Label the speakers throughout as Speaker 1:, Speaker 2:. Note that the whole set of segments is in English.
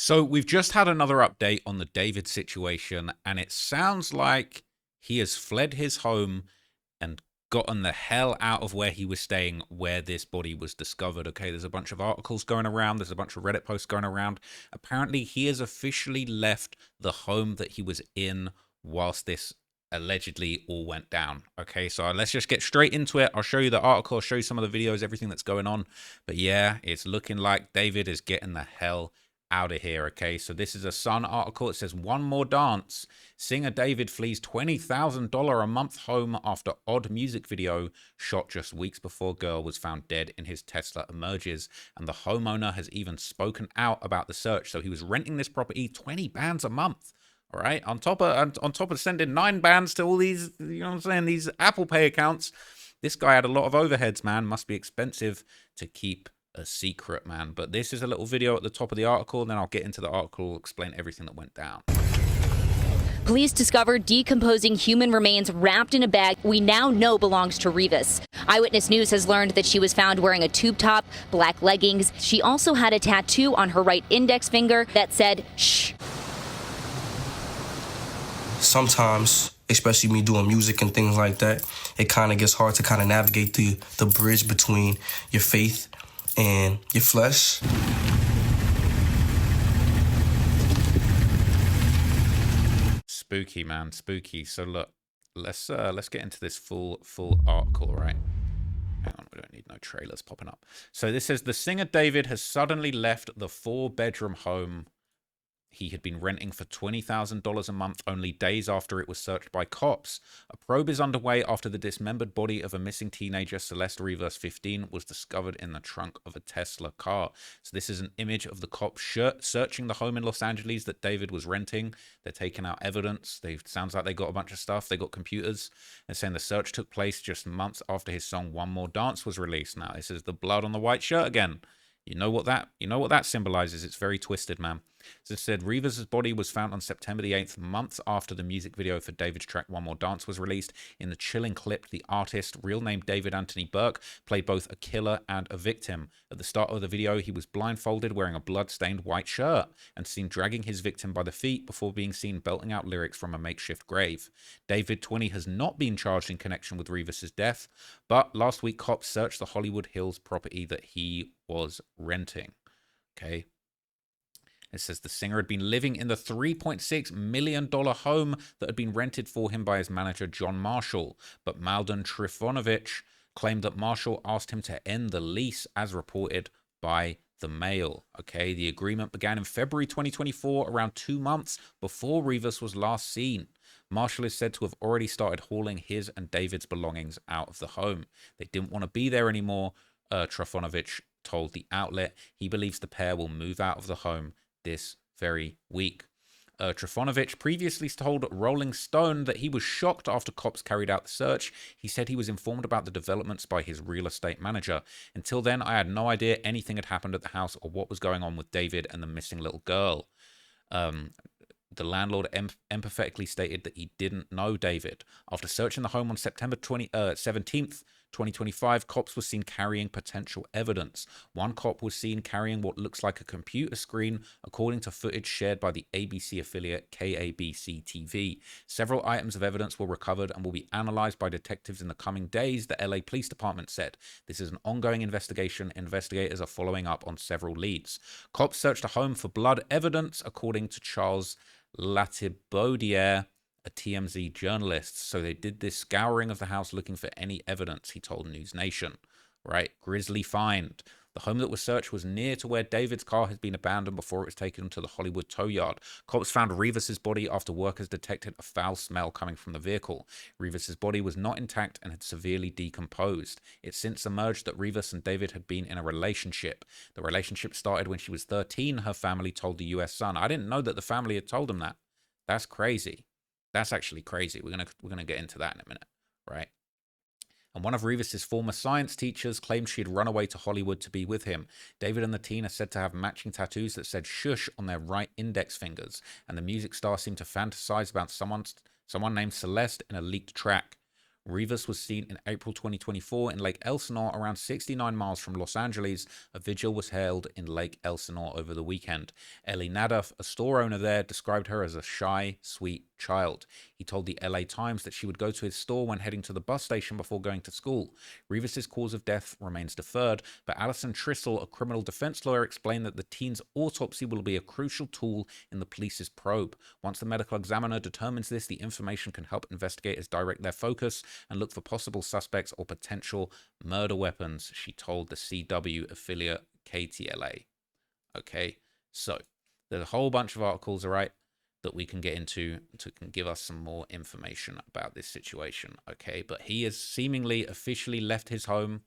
Speaker 1: So we've just had another update on the David situation, and it sounds like he has fled his home and gotten the hell out of where he was staying, where this body was discovered. Okay, there's a bunch of articles going around, there's a bunch of Reddit posts going around. Apparently, he has officially left the home that he was in whilst this allegedly all went down. Okay, so let's just get straight into it. I'll show you the article, I'll show you some of the videos, everything that's going on. But yeah, it's looking like David is getting the hell out of here. Okay, so this is a Sun article. It says, "One more dance. Singer David flees $20,000 a month home after odd music video shot just weeks before girl was found dead in his Tesla emerges." And the homeowner has even spoken out about the search. So he was renting this property 20 bands a month. All right, on top of sending 9 bands to all these, you know what I'm saying, these Apple Pay accounts. This guy had a lot of overheads, man. Must be expensive to keep a secret, man. But this is a little video at the top of the article, and then I'll get into the article, explain everything that went down.
Speaker 2: Police discovered decomposing human remains wrapped in a bag we now know belongs to Rivas. Eyewitness News has learned that she was found wearing a tube top, black leggings. She also had a tattoo on her right index finger that said, "Shh."
Speaker 3: Sometimes, especially me doing music and things like that, it kind of gets hard to kind of navigate the bridge between your faith and your flesh.
Speaker 1: Spooky, man, spooky. So look, let's get into this full article, right? Hang on, we don't need no trailers popping up. So this says, the singer David has suddenly left the 4-bedroom home he had been renting for $20,000 a month only days after it was searched by cops. A probe is underway after the dismembered body of a missing teenager, Celeste Rivas, 15, was discovered in the trunk of a Tesla car. So this is an image of the cops searching the home in Los Angeles that David was renting. They're taking out evidence. Sounds like they got a bunch of stuff. They got computers. They're saying the search took place just months after his song One More Dance was released. Now, this is the blood on the white shirt again. You know what that symbolizes. It's very twisted, man. So it said, Rivas' body was found on September the 8th, months after the music video for David's track One More Dance was released. In the chilling clip, the artist, real name David Anthony Burke, played both a killer and a victim. At the start of the video, he was blindfolded, wearing a blood-stained white shirt, and seen dragging his victim by the feet before being seen belting out lyrics from a makeshift grave. David, 20, has not been charged in connection with Rivas' death, but last week cops searched the Hollywood Hills property that he was renting. Okay. It says the singer had been living in the $3.6 million home that had been rented for him by his manager, John Marshall. But Mladen Trifonovich claimed that Marshall asked him to end the lease, as reported by the Mail. Okay, the agreement began in February 2024, around 2 months before Rivas was last seen. Marshall is said to have already started hauling his and David's belongings out of the home. They didn't want to be there anymore, Trifonovich told the outlet. He believes the pair will move out of the home this very week. Trifonovich previously told Rolling Stone that he was shocked after cops carried out the search. He said he was informed about the developments by his real estate manager. Until then, I had no idea anything had happened at the house or what was going on with David and the missing little girl. The landlord empathetically stated that he didn't know David. After searching the home on September 17th, 2025, cops were seen carrying potential evidence. One cop was seen carrying what looks like a computer screen, according to footage shared by the ABC affiliate KABC TV. Several items of evidence were recovered and will be analyzed by detectives in the coming days, the LA Police Department said. This is an ongoing investigation. Investigators are following up on several leads. Cops searched the home for blood evidence, according to Charles Latibaudiere, a TMZ journalist. So they did this scouring of the house looking for any evidence, he told News Nation. Right? Grisly find. The home that was searched was near to where David's car had been abandoned before it was taken to the Hollywood tow yard. Cops found Rivas' body after workers detected a foul smell coming from the vehicle. Rivas' body was not intact and had severely decomposed. It since emerged that Rivas and David had been in a relationship. The relationship started when she was 13, her family told the US Sun. I didn't know that the family had told them that. That's crazy. That's actually crazy. We're gonna get into that in a minute, right? And one of Rivas' former science teachers claimed she had run away to Hollywood to be with him. David and the teen are said to have matching tattoos that said shush on their right index fingers, and the music star seemed to fantasize about someone named Celeste in a leaked track. Rivas was seen in April 2024 in Lake Elsinore, around 69 miles from Los Angeles. A vigil was held in Lake Elsinore over the weekend. Eli Nadaf, a store owner there, described her as a shy, sweet child. He told the LA Times that she would go to his store when heading to the bus station before going to school. Rivas' cause of death remains deferred, but Alison Trissel, a criminal defense lawyer, explained that the teen's autopsy will be a crucial tool in the police's probe. Once the medical examiner determines this, the information can help investigators direct their focus and look for possible suspects or potential murder weapons, she told the CW affiliate KTLA. Okay, so there's a whole bunch of articles, all right, that we can get into to can give us some more information about this situation. Okay, but he has seemingly officially left his home.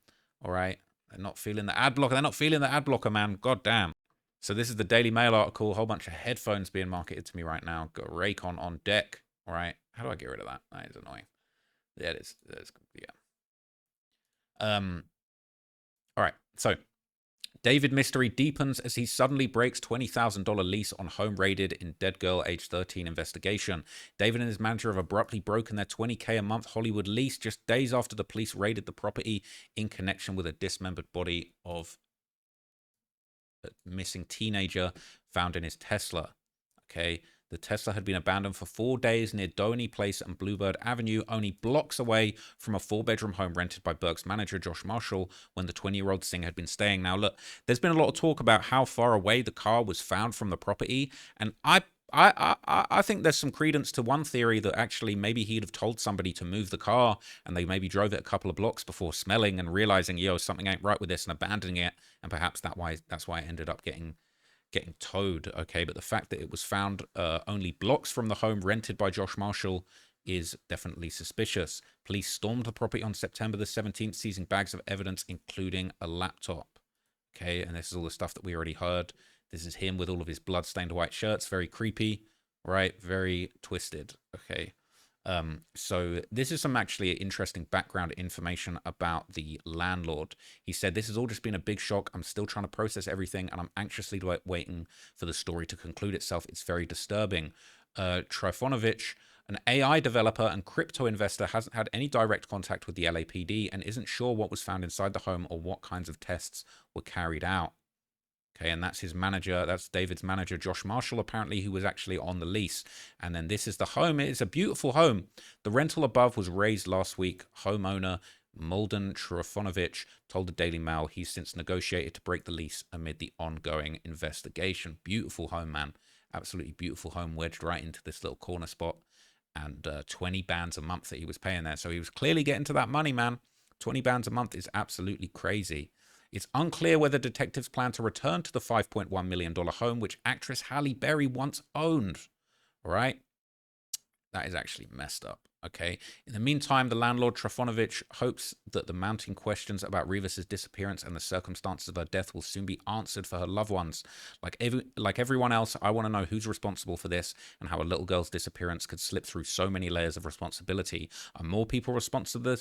Speaker 1: All right, they're not feeling the ad blocker. They're not feeling the ad blocker, man. God damn. So this is the Daily Mail article. A whole bunch of headphones being marketed to me right now. Got Raycon on deck. All right, how do I get rid of that? That is annoying. Yeah, it is. Yeah. All right, so David mystery deepens as he suddenly breaks $20,000 lease on home raided in dead girl age 13 investigation. David and his manager have abruptly broken their $20K a month Hollywood lease just days after the police raided the property in connection with a dismembered body of a missing teenager found in his Tesla. Okay, the Tesla had been abandoned for 4 days near Doney Place and Bluebird Avenue, only blocks away from a 4-bedroom home rented by Burke's manager, Josh Marshall, when the 20-year-old singer had been staying. Now, look, there's been a lot of talk about how far away the car was found from the property, and I think there's some credence to one theory that actually maybe he'd have told somebody to move the car, and they maybe drove it a couple of blocks before smelling and realizing, yo, something ain't right with this, and abandoning it, and perhaps that's why it ended up getting towed. Okay, but the fact that it was found only blocks from the home rented by Josh Marshall is definitely suspicious. Police stormed the property on September the 17th, seizing bags of evidence, including a laptop. Okay, and this is all the stuff that we already heard. This is him with all of his blood-stained white shirts. Very creepy, right? Very twisted. Okay. So this is some actually interesting background information about the landlord. He said, "This has all just been a big shock. I'm still trying to process everything, and I'm anxiously waiting for the story to conclude itself. It's very disturbing." Trifonovich, an AI developer and crypto investor, hasn't had any direct contact with the LAPD and isn't sure what was found inside the home or what kinds of tests were carried out. Okay, and that's his manager. That's David's manager, Josh Marshall, apparently, who was actually on the lease. And then this is the home. It's a beautiful home. The rental above was raised last week. Homeowner Molden Trifonovich told the Daily Mail he's since negotiated to break the lease amid the ongoing investigation. Beautiful home, man. Absolutely beautiful home, wedged right into this little corner spot. And 20 bands a month that he was paying there. So he was clearly getting to that money, man. 20 bands a month is absolutely crazy. It's unclear whether detectives plan to return to the $5.1 million home, which actress Halle Berry once owned. All right? That is actually messed up. Okay. In the meantime, the landlord Trifonovich hopes that the mounting questions about Rivas' disappearance and the circumstances of her death will soon be answered for her loved ones. Like everyone else, I want to know who's responsible for this and how a little girl's disappearance could slip through so many layers of responsibility. Are more people responsible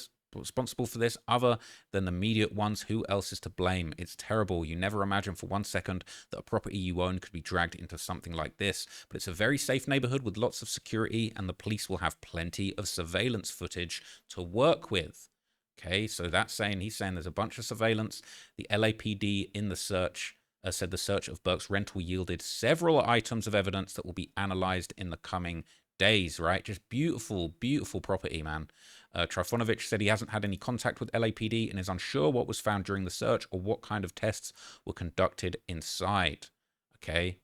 Speaker 1: for this other than the immediate ones? Who else is to blame? It's terrible. You never imagine for 1 second that a property you own could be dragged into something like this, but it's a very safe neighborhood with lots of security, and the police will have plenty of surveillance footage to work with. Okay, so he's saying there's a bunch of surveillance. The LAPD in the search said the search of Burke's rental yielded several items of evidence that will be analyzed in the coming days, right? Just beautiful, beautiful property, man. Trifonovich said he hasn't had any contact with LAPD and is unsure what was found during the search or what kind of tests were conducted inside. Okay,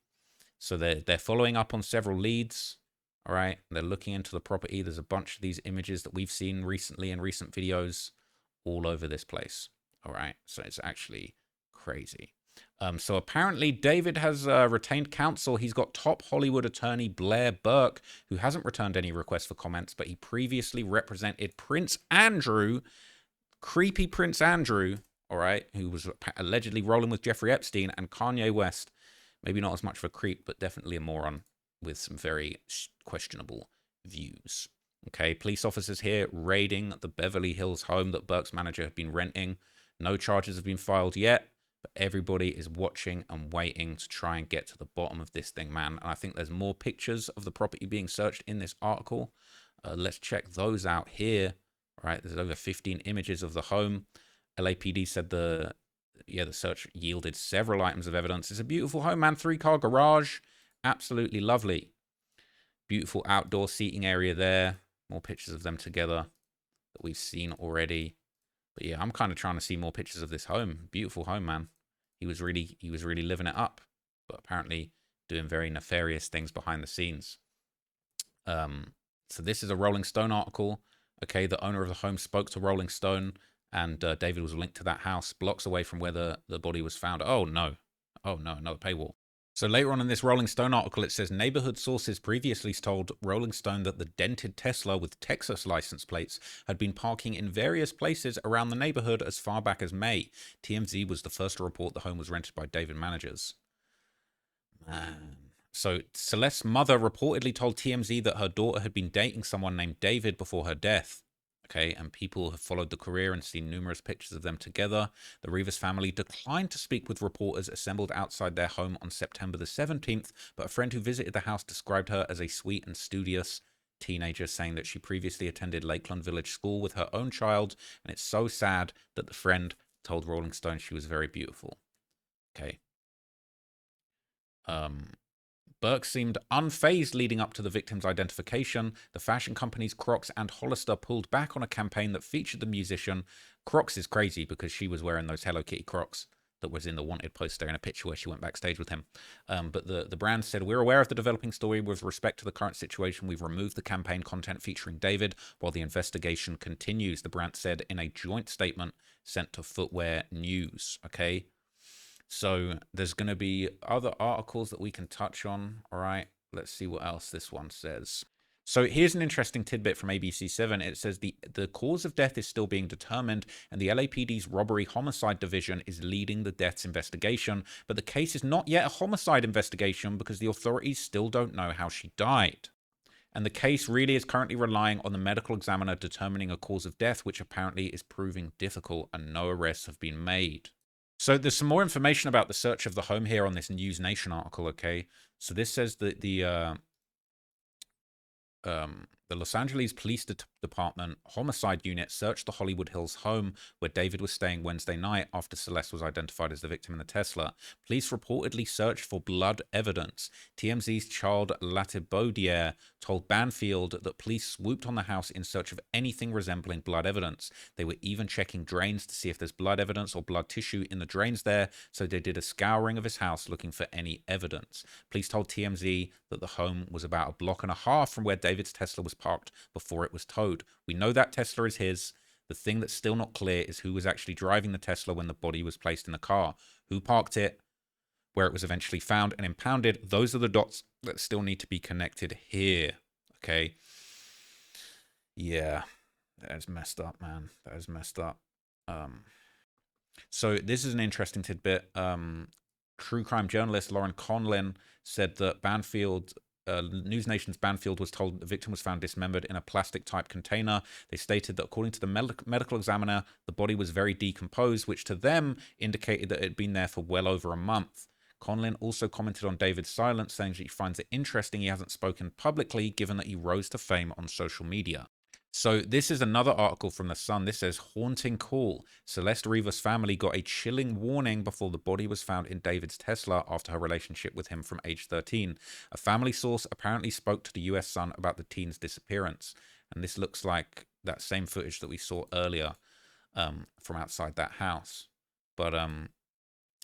Speaker 1: so they're following up on several leads. All right, they're looking into the property. There's a bunch of these images that we've seen recently in recent videos all over this place. All right, so it's actually crazy. So apparently David has retained counsel. He's got top Hollywood attorney Blair Burke, who hasn't returned any requests for comments, but he previously represented Prince Andrew, creepy Prince Andrew, all right, who was allegedly rolling with Jeffrey Epstein, and Kanye West. Maybe not as much of a creep, but definitely a moron with some very questionable views. Okay, police officers here raiding the Beverly Hills home that Burke's manager had been renting. No charges have been filed yet, but everybody is watching and waiting to try and get to the bottom of this thing, man. And I think there's more pictures of the property being searched in this article. Let's check those out here. right? There's over 15 images of the home. LAPD said the search yielded several items of evidence. It's a beautiful home, man. 3-car garage. Absolutely lovely. Beautiful outdoor seating area there. More pictures of them together that we've seen already. But yeah, I'm kind of trying to see more pictures of this home. Beautiful home, man. He was really living it up, but apparently doing very nefarious things behind the scenes. So this is a Rolling Stone article. Okay, the owner of the home spoke to Rolling Stone, and David was linked to that house blocks away from where the body was found. Oh no, another paywall. So later on in this Rolling Stone article, it says neighborhood sources previously told Rolling Stone that the dented Tesla with Texas license plates had been parking in various places around the neighborhood as far back as May. TMZ was the first to report the home was rented by David managers. Man. So Celeste's mother reportedly told TMZ that her daughter had been dating someone named David before her death. Okay, and people have followed the career and seen numerous pictures of them together. The Rivas family declined to speak with reporters assembled outside their home on September the 17th, but a friend who visited the house described her as a sweet and studious teenager, saying that she previously attended Lakeland Village School with her own child, and it's so sad that the friend told Rolling Stone she was very beautiful. Okay. Burke seemed unfazed leading up to the victim's identification. The fashion companies Crocs and Hollister pulled back on a campaign that featured the musician. Crocs is crazy because she was wearing those Hello Kitty Crocs that was in the wanted poster in a picture where she went backstage with him. But the brand said, we're aware of the developing story with respect to the current situation. We've removed the campaign content featuring David while the investigation continues, the brand said in a joint statement sent to Footwear News. Okay. So there's going to be other articles that we can touch on. All right, let's see what else this one says. So here's an interesting tidbit from ABC7. It says the cause of death is still being determined, and the LAPD's robbery homicide division is leading the deaths investigation. But the case is not yet a homicide investigation because the authorities still don't know how she died. And the case really is currently relying on the medical examiner determining a cause of death, which apparently is proving difficult, and no arrests have been made. So there's some more information about the search of the home here on this News Nation article, okay? So this says that the Los Angeles Police Department Homicide Unit searched the Hollywood Hills home where David was staying Wednesday night after Celeste was identified as the victim in the Tesla. Police reportedly searched for blood evidence. TMZ's Charles Latibaudiere told Banfield that police swooped on the house in search of anything resembling blood evidence. They were even checking drains to see if there's blood evidence or blood tissue in the drains there, so they did a scouring of his house looking for any evidence. Police told TMZ that the home was about a block and a half from where David's Tesla was parked before it was towed. We know that Tesla is his. The thing that's still not clear is who was actually driving the Tesla when the body was placed in the car, who parked it, where it was eventually found and impounded. Those are the dots that still need to be connected here. Okay. Yeah, that is messed up, man. That is messed up. So this is an interesting tidbit. True crime journalist Lauren Conlin said that Banfield, News Nation's Banfield was told the victim was found dismembered in a plastic-type container. They stated that according to the medical examiner, the body was very decomposed, which to them indicated that it had been there for well over a month. Conlin also commented on David's silence, saying that he finds it interesting he hasn't spoken publicly, given that he rose to fame on social media. So this is another article from The Sun. This says, haunting call. Celeste Rivas' family got a chilling warning before the body was found in David's Tesla after her relationship with him from age 13. A family source apparently spoke to the US Sun about the teen's disappearance. And this looks like that same footage that we saw earlier from outside that house. But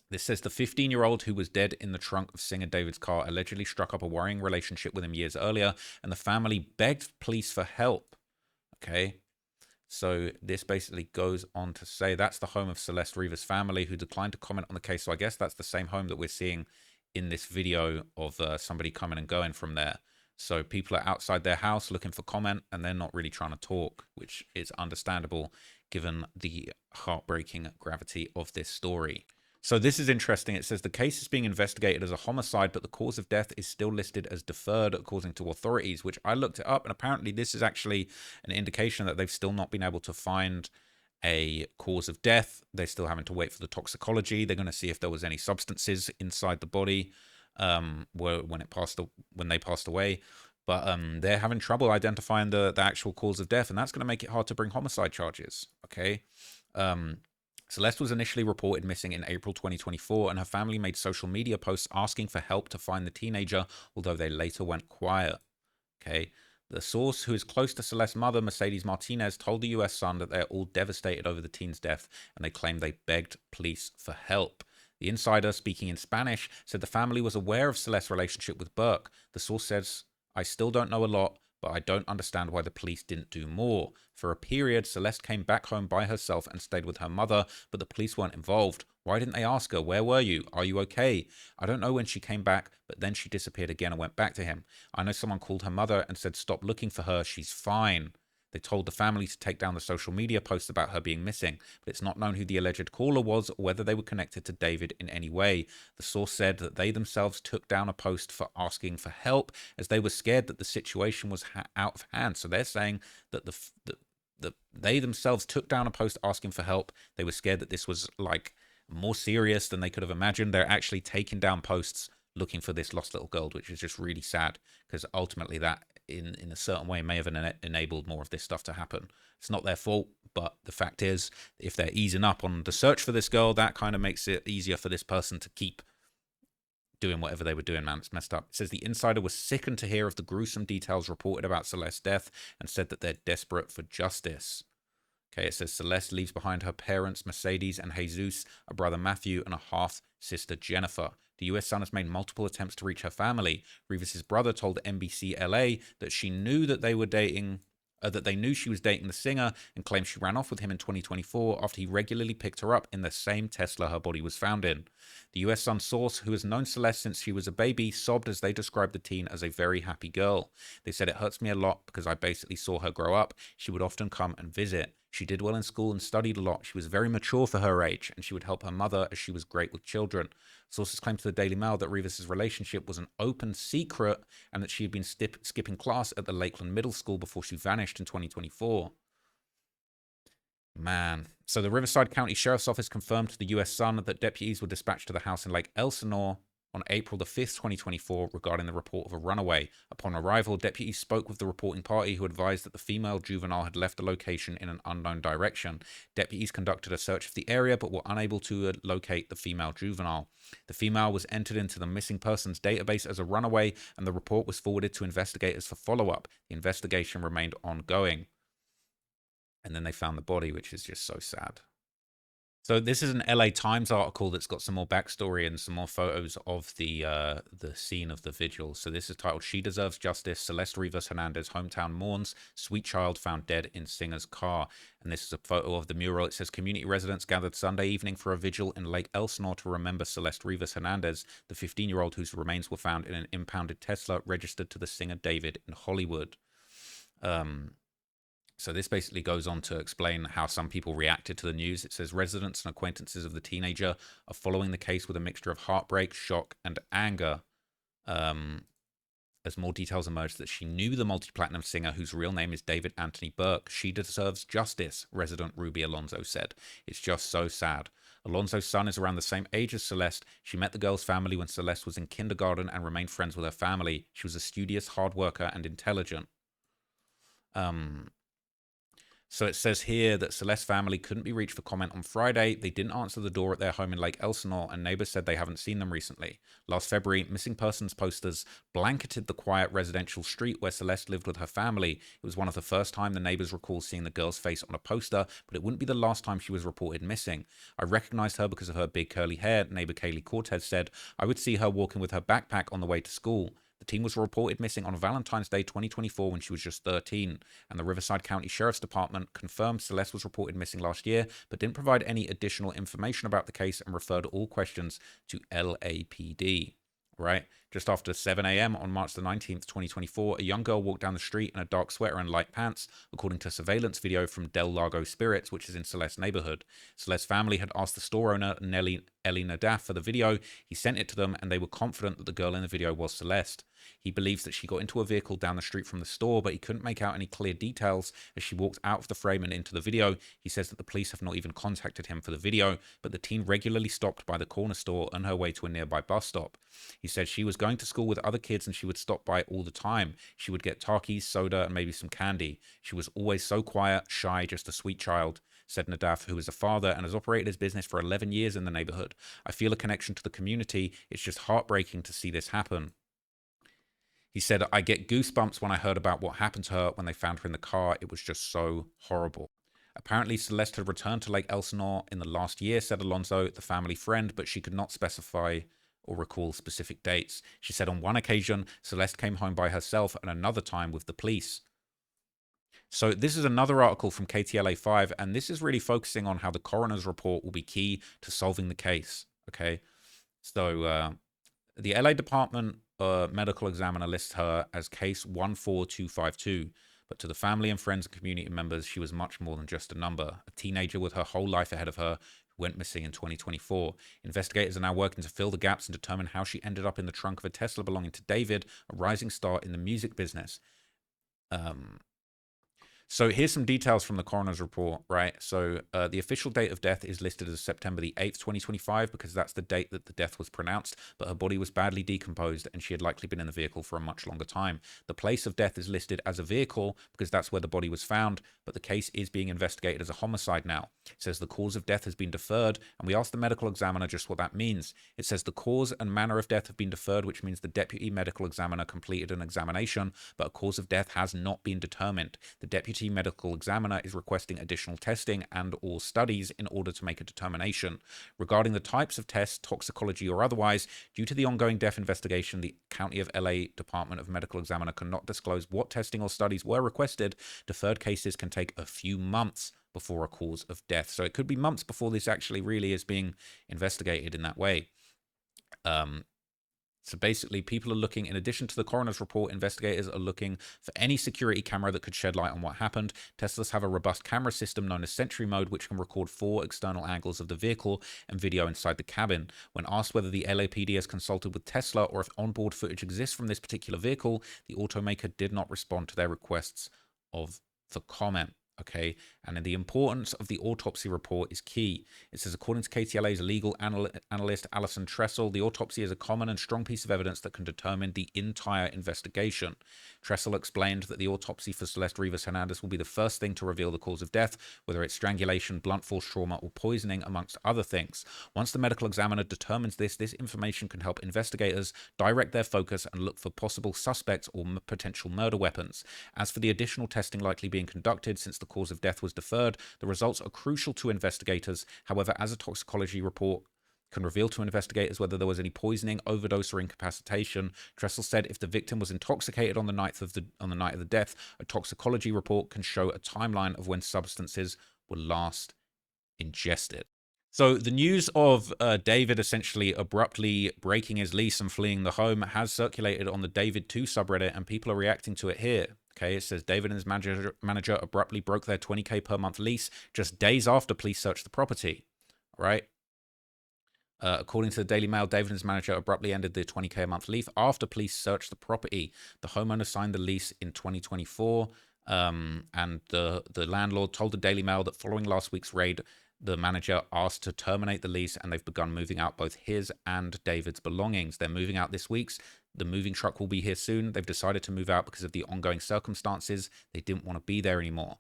Speaker 1: this says the 15-year-old who was dead in the trunk of singer David's car allegedly struck up a worrying relationship with him years earlier, and the family begged police for help. Okay, so this basically goes on to say that's the home of Celeste Rivas' family, who declined to comment on the case. So I guess that's the same home that we're seeing in this video of somebody coming and going from there. So people are outside their house looking for comment, and they're not really trying to talk, which is understandable given the heartbreaking gravity of this story. So this is interesting. It says the case is being investigated as a homicide, but the cause of death is still listed as deferred according to authorities, which I looked it up, and apparently this is actually an indication that they've still not been able to find a cause of death. They're still having to wait for the toxicology. They're going to see if there was any substances inside the body when they passed away. But they're having trouble identifying the actual cause of death, and that's going to make it hard to bring homicide charges. Okay. Celeste was initially reported missing in April 2024, and her family made social media posts asking for help to find the teenager, although they later went quiet. Okay. The source, who is close to Celeste's mother, Mercedes Martinez, told the US Sun that they're all devastated over the teen's death, and they claim they begged police for help. The insider, speaking in Spanish, said the family was aware of Celeste's relationship with Burke. The source says, "I still don't know a lot, but I don't understand why the police didn't do more. For a period, Celeste came back home by herself and stayed with her mother, but the police weren't involved. Why didn't they ask her, where were you? Are you okay? I don't know when she came back, but then she disappeared again and went back to him. I know someone called her mother and said, stop looking for her, she's fine." They told the family to take down the social media posts about her being missing, but it's not known who the alleged caller was or whether they were connected to David in any way. The source said that they themselves took down a post for asking for help as they were scared that the situation was out of hand. So they're saying that they themselves took down a post asking for help. They were scared that this was like more serious than they could have imagined. They're actually taking down posts looking for this lost little girl, which is just really sad, because ultimately that in a certain way may have enabled more of this stuff to happen. It's not their fault, but the fact is, if they're easing up on the search for this girl, that kind of makes it easier for this person to keep doing whatever they were doing, man. It's messed up. It says the insider was sickened to hear of the gruesome details reported about Celeste's death and said that they're desperate for justice. Okay, it says Celeste leaves behind her parents, Mercedes and Jesus, a brother Matthew, and a half-sister Jennifer. The US Sun has made multiple attempts to reach her family. Rivas' brother told NBC LA that she knew that they were dating, that they knew she was dating the singer, and claimed she ran off with him in 2024 after he regularly picked her up in the same Tesla her body was found in. The US Sun source, who has known Celeste since she was a baby, sobbed as they described the teen as a very happy girl. They said, "It hurts me a lot because I basically saw her grow up. She would often come and visit. She did well in school and studied a lot. She was very mature for her age, and she would help her mother as she was great with children." Sources claim to the Daily Mail that Rivas' relationship was an open secret and that she had been skipping class at the Lakeland Middle School before she vanished in 2024. Man. So the Riverside County Sheriff's Office confirmed to the US Sun that deputies were dispatched to the house in Lake Elsinore on April the 5th, 2024, regarding the report of a runaway. Upon arrival, deputies spoke with the reporting party, who advised that the female juvenile had left the location in an unknown direction. Deputies conducted a search of the area, but were unable to locate the female juvenile. The female was entered into the missing persons database as a runaway, and the report was forwarded to investigators for follow-up. The investigation remained ongoing. And then they found the body, which is just so sad. So this is an LA Times article that's got some more backstory and some more photos of the scene of the vigil. So this is titled, "She Deserves Justice. Celeste Rivas Hernandez Hometown Mourns. Sweet Child Found Dead in Singer's Car." And this is a photo of the mural. It says, "Community residents gathered Sunday evening for a vigil in Lake Elsinore to remember Celeste Rivas Hernandez, the 15-year-old whose remains were found in an impounded Tesla registered to the singer David in Hollywood." So this basically goes on to explain how some people reacted to the news. It says residents and acquaintances of the teenager are following the case with a mixture of heartbreak, shock, and anger. As more details emerged that she knew the multi-platinum singer, whose real name is David Anthony Burke. "She deserves justice," resident Ruby Alonso said. "It's just so sad. Alonso's son is around the same age as Celeste. She met the girl's family when Celeste was in kindergarten and remained friends with her family. She was a studious, hard worker, and intelligent." So it says here that Celeste's family couldn't be reached for comment on Friday. They didn't answer the door at their home in Lake Elsinore, and neighbors said they haven't seen them recently. Last February, missing persons posters blanketed the quiet residential street where Celeste lived with her family. It was one of the first time the neighbors recall seeing the girl's face on a poster, but it wouldn't be the last time she was reported missing. "I recognized her because of her big curly hair," neighbor Kaylee Cortez said. "I would see her walking with her backpack on the way to school." The teen was reported missing on Valentine's Day 2024 when she was just 13, and the Riverside County Sheriff's Department confirmed Celeste was reported missing last year, but didn't provide any additional information about the case and referred all questions to LAPD. Right? Just after 7 a.m. on March the 19th, 2024, a young girl walked down the street in a dark sweater and light pants, according to surveillance video from Del Lago Spirits, which is in Celeste's neighborhood. Celeste's family had asked the store owner, Ellie Nadaf, for the video. He sent it to them, and they were confident that the girl in the video was Celeste. He believes that she got into a vehicle down the street from the store, but he couldn't make out any clear details as she walked out of the frame and into the video. He says that the police have not even contacted him for the video, but the teen regularly stopped by the corner store on her way to a nearby bus stop. He said she was going to school with other kids and she would stop by all the time. She would get Takis, soda, and maybe some candy. She was always so quiet, shy, just a sweet child, said Nadaf, who is a father and has operated his business for 11 years in the neighborhood. I feel a connection to the community. It's just heartbreaking to see this happen. He said, I get goosebumps when I heard about what happened to her when they found her in the car. It was just so horrible. Apparently, Celeste had returned to Lake Elsinore in the last year, said Alonso, the family friend, but she could not specify or recall specific dates. She said on one occasion, Celeste came home by herself and another time with the police. So this is another article from KTLA5, and this is really focusing on how the coroner's report will be key to solving the case. Okay, so the LA Department medical examiner lists her as case 14252. But to the family and friends and community members, she was much more than just a number. A teenager with her whole life ahead of her who went missing in 2024. Investigators are now working to fill the gaps and determine how she ended up in the trunk of a Tesla belonging to David, a rising star in the music business. So here's some details from the coroner's report, right? So the official date of death is listed as September the 8th, 2025, because that's the date that the death was pronounced, but her body was badly decomposed and she had likely been in the vehicle for a much longer time. The place of death is listed as a vehicle because that's where the body was found, but the case is being investigated as a homicide now. It says the cause of death has been deferred, and we asked the medical examiner just what that means. It says the cause and manner of death have been deferred, which means the deputy medical examiner completed an examination, but a cause of death has not been determined. The deputy medical examiner is requesting additional testing and or studies in order to make a determination. Regarding the types of tests, toxicology or otherwise, due to the ongoing death investigation, the County of LA Department of Medical Examiner cannot disclose what testing or studies were requested. Deferred cases can take a few months before a cause of death. So it could be months before this actually really is being investigated in that way. So basically, people are looking, in addition to the coroner's report, investigators are looking for any security camera that could shed light on what happened. Teslas have a robust camera system known as Sentry Mode, which can record 4 external angles of the vehicle and video inside the cabin. When asked whether the LAPD has consulted with Tesla or if onboard footage exists from this particular vehicle, the automaker did not respond to their requests for comment. Okay, and then the importance of the autopsy report is key. It says, according to KTLA's legal analyst Alison Tressel, the autopsy is a common and strong piece of evidence that can determine the entire investigation. Tressel explained that the autopsy for Celeste Rivas Hernandez will be the first thing to reveal the cause of death, whether it's strangulation, blunt force trauma, or poisoning, amongst other things. Once the medical examiner determines this information can help investigators direct their focus and look for possible suspects or potential murder weapons. As for the additional testing likely being conducted since the cause of death was deferred, the results are crucial to investigators. However, as a toxicology report can reveal to investigators whether there was any poisoning, overdose, or incapacitation, Tressel said if the victim was intoxicated on the night of the death, a toxicology report can show a timeline of when substances were last ingested. So the news of David essentially abruptly breaking his lease and fleeing the home has circulated on the David 2 subreddit, and people are reacting to it here. Okay, it says David and his manager abruptly broke their $20K per month lease just days after police searched the property. All right. According to the Daily Mail, David and his manager abruptly ended the $20K a month lease after police searched the property. The homeowner signed the lease in 2024, and the landlord told the Daily Mail that following last week's raid, the manager asked to terminate the lease, and they've begun moving out both his and David's belongings. They're moving out this week. The moving truck will be here soon. They've decided to move out because of the ongoing circumstances. They didn't want to be there anymore.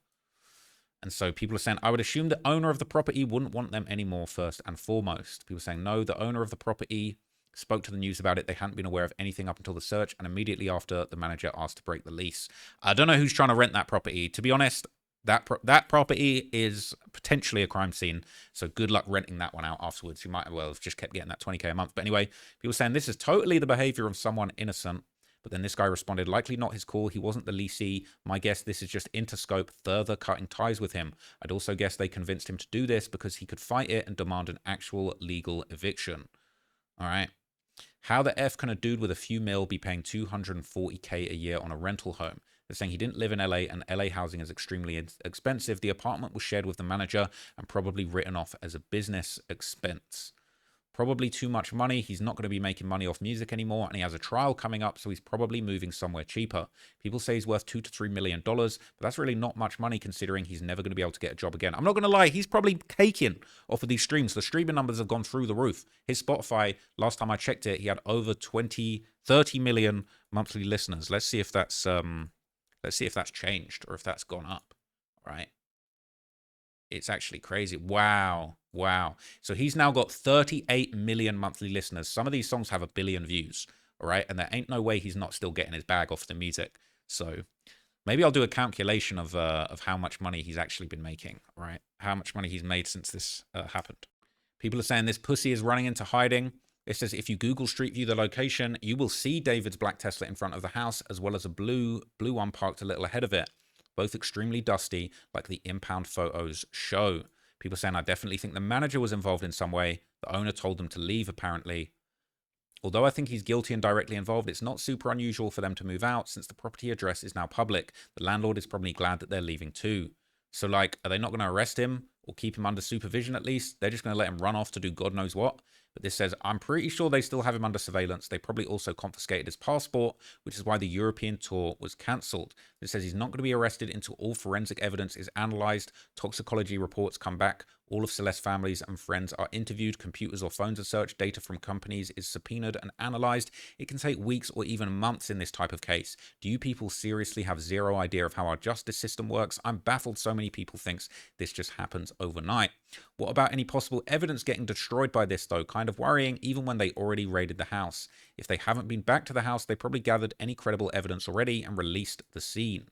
Speaker 1: And so people are saying, I would assume the owner of the property wouldn't want them anymore first and foremost. People are saying, no, the owner of the property spoke to the news about it. They hadn't been aware of anything up until the search, and immediately after, the manager asked to break the lease. I don't know who's trying to rent that property. To be honest, that property is potentially a crime scene, so good luck renting that one out afterwards. You might well have just kept getting that $20K a month. But anyway, people saying this is totally the behavior of someone innocent. But then this guy responded, likely not his call. He wasn't the leasee. My guess, this is just Interscope further cutting ties with him. I'd also guess they convinced him to do this because he could fight it and demand an actual legal eviction. All right. How the F can a dude with a few mil be paying $240K a year on a rental home? They're saying he didn't live in LA, and LA housing is extremely expensive. The apartment was shared with the manager and probably written off as a business expense. Probably too much money. He's not going to be making money off music anymore, and he has a trial coming up, so he's probably moving somewhere cheaper. People say he's worth $2 to $3 million, but that's really not much money considering he's never going to be able to get a job again. I'm not going to lie, he's probably caking off of these streams. The streaming numbers have gone through the roof. His Spotify, last time I checked it, he had over 30 million monthly listeners. Let's see if that's changed or if that's gone up, right? It's actually crazy. Wow. So he's now got 38 million monthly listeners. Some of these songs have 1 billion views, all right? And there ain't no way he's not still getting his bag off the music. So maybe I'll do a calculation of how much money he's actually been making, right? How much money he's made since this happened. People are saying this pussy is running into hiding. It says if you Google Street View the location, you will see David's black Tesla in front of the house, as well as a blue one parked a little ahead of it. Both extremely dusty, like the impound photos show. People saying, I definitely think the manager was involved in some way. The owner told them to leave, apparently. Although I think he's guilty and directly involved, it's not super unusual for them to move out since the property address is now public. The landlord is probably glad that they're leaving too. So, like, are they not going to arrest him or keep him under supervision at least? They're just going to let him run off to do God knows what. But this says, I'm pretty sure they still have him under surveillance. They probably also confiscated his passport, which is why the European tour was cancelled. It says he's not going to be arrested until all forensic evidence is analysed, toxicology reports come back, all of Celeste's families and friends are interviewed, computers or phones are searched, data from companies is subpoenaed and analysed. It can take weeks or even months in this type of case. Do you people seriously have zero idea of how our justice system works? I'm baffled so many people thinks this just happens overnight. What about any possible evidence getting destroyed by this though? Kind of worrying, even when they already raided the house. If they haven't been back to the house, they probably gathered any credible evidence already and released the scene.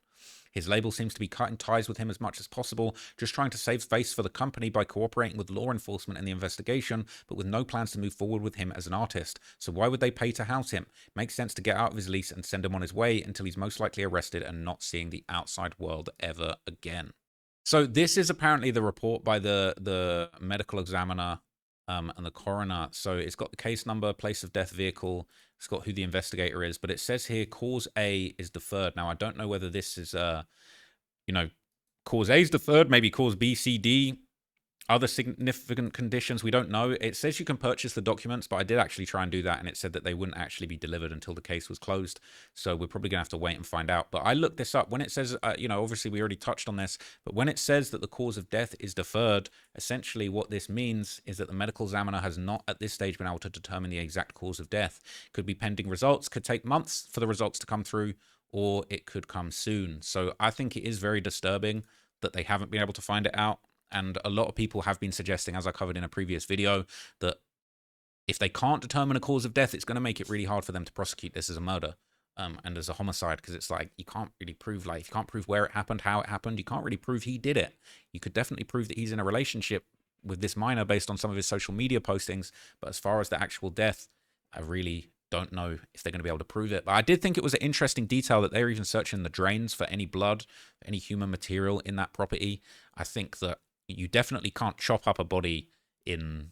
Speaker 1: His label seems to be cutting ties with him as much as possible, just trying to save face for the company by cooperating with law enforcement in the investigation, but with no plans to move forward with him as an artist. So why would they pay to house him? Makes sense to get out of his lease and send him on his way until he's most likely arrested and not seeing the outside world ever again. So this is apparently the report by the medical examiner and the coroner. So it's got the case number, place of death, vehicle. It's got who the investigator is, but it says here cause A is deferred. Now, I don't know whether this is, cause A is deferred, maybe cause B, C, D, other significant conditions. We don't know. It says you can purchase the documents, but I did actually try and do that, and it said that they wouldn't actually be delivered until the case was closed. So we're probably going to have to wait and find out. But I looked this up. When it says, obviously we already touched on this, but when it says that the cause of death is deferred, essentially what this means is that the medical examiner has not at this stage been able to determine the exact cause of death. Could be pending results, could take months for the results to come through, or it could come soon. So I think it is very disturbing that they haven't been able to find it out. And a lot of people have been suggesting, as I covered in a previous video, that if they can't determine a cause of death, it's going to make it really hard for them to prosecute this as a murder and as a homicide, because it's like you can't really prove, if you can't prove where it happened, how it happened, you can't really prove he did it. You could definitely prove that he's in a relationship with this minor based on some of his social media postings, but as far as the actual death, I really don't know if they're going to be able to prove it. But I did think it was an interesting detail that they're even searching the drains for any blood, any human material in that property. I think that you definitely can't chop up a body in...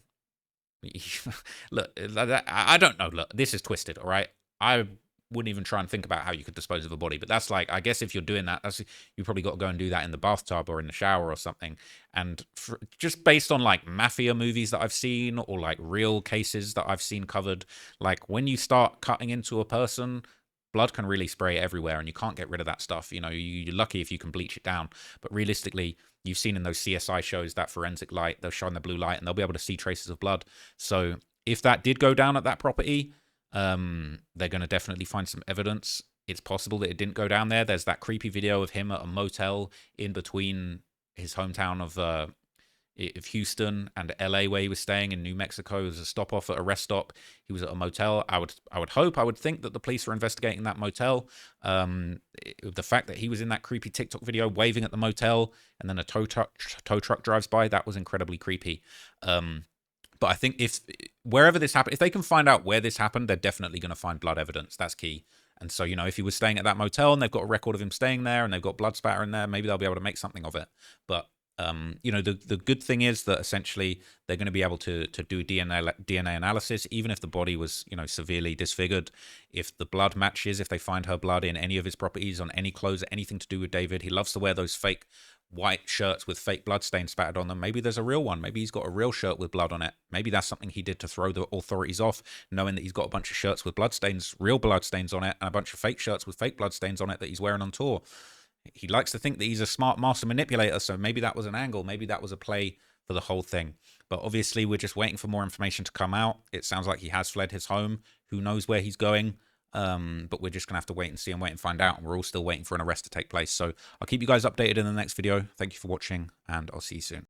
Speaker 1: Look, I don't know. Look, this is twisted, all right? I wouldn't even try and think about how you could dispose of a body, but that's like, I guess if you're doing that, you probably got to go and do that in the bathtub or in the shower or something. And just based on like mafia movies that I've seen or like real cases that I've seen covered, like when you start cutting into a person, blood can really spray everywhere and you can't get rid of that stuff. You know, you're lucky if you can bleach it down, but realistically, you've seen in those CSI shows that forensic light, they'll shine the blue light and they'll be able to see traces of blood. So if that did go down at that property, they're going to definitely find some evidence. It's possible that it didn't go down there. There's that creepy video of him at a motel in between his hometown of Houston and LA where he was staying in New Mexico. It was a stop off at a rest stop. He was at a motel. I would think that the police were investigating that motel. The fact that he was in that creepy TikTok video waving at the motel and then a tow truck drives by, that was incredibly creepy. But I think if wherever this happened, if they can find out where this happened, they're definitely going to find blood evidence. That's key. And so, if he was staying at that motel and they've got a record of him staying there and they've got blood spatter in there, maybe they'll be able to make something of it. But the good thing is that essentially they're going to be able to do DNA analysis, even if the body was, severely disfigured. If the blood matches, if they find her blood in any of his properties, on any clothes, anything to do with David, he loves to wear those fake white shirts with fake blood stains spattered on them. Maybe there's a real one. Maybe he's got a real shirt with blood on it. Maybe that's something he did to throw the authorities off, knowing that he's got a bunch of shirts with blood stains, real blood stains on it, and a bunch of fake shirts with fake blood stains on it that he's wearing on tour. He likes to think that he's a smart master manipulator, so maybe that was an angle. Maybe that was a play for the whole thing. But obviously, we're just waiting for more information to come out. It sounds like he has fled his home. Who knows where he's going? But we're just going to have to wait and see and wait and find out. And we're all still waiting for an arrest to take place. So I'll keep you guys updated in the next video. Thank you for watching, and I'll see you soon.